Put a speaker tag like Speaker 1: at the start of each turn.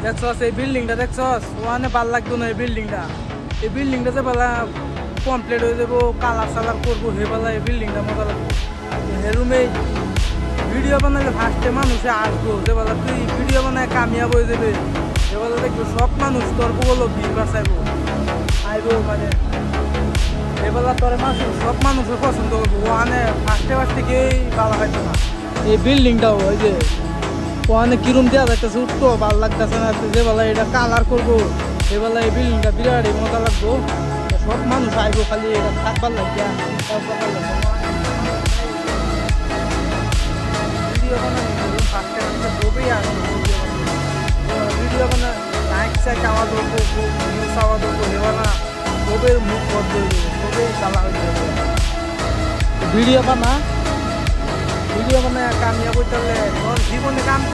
Speaker 1: দেখছস এই বিল্ডিংটা দেখছস ওখানে ভাল লাগতো না। এই বিল্ডিংটা যে বেলা কমপ্লিট হয়ে যাবো, কালার সালার করবো, হে বেলা এই বিল্ডিংটা মজা লাগবে। হেরুমে ভিডিও বানালে ফার্স্টে মানুষে আসবো, যে বেলা তুই ভিডিও বানায় কামিয়াব হয়ে যাবে, সে বেলা দেখবো সব মানুষ তোর বলো ভিড় বাঁচাইবো আইবো, মানে এবেলা তোর সব মানুষের পছন্দ করবো। ওখানে ফার্স্টে গিয়েই ভালো হয়তো না। এই বিল্ডিংটাও ওই যে ওখানে কিরম দেওয়া যাইতেছে, উঠতো ভালো লাগতেছে না। যে বেলা এটা কালার করবো, এবেলা এই বিল্ডিংটা বিরাট মজা লাগবো। সব মানুষ আইবো, খালি এটা থাকবার লাগিয়া ভিডিও বানানো ফার্স্টে খুবই আসবো। ভিডিও বানা লাইক চাই চাওয়া দেবো, ভিউ চাওয়া দেবো, এবেলা খুবই মুখ বদ্ধ হয়ে যাবে, খুবই চালা হয়ে যাবে। ভিডিও বানায় কামিয়াব হইতে হলে জীবনে কাম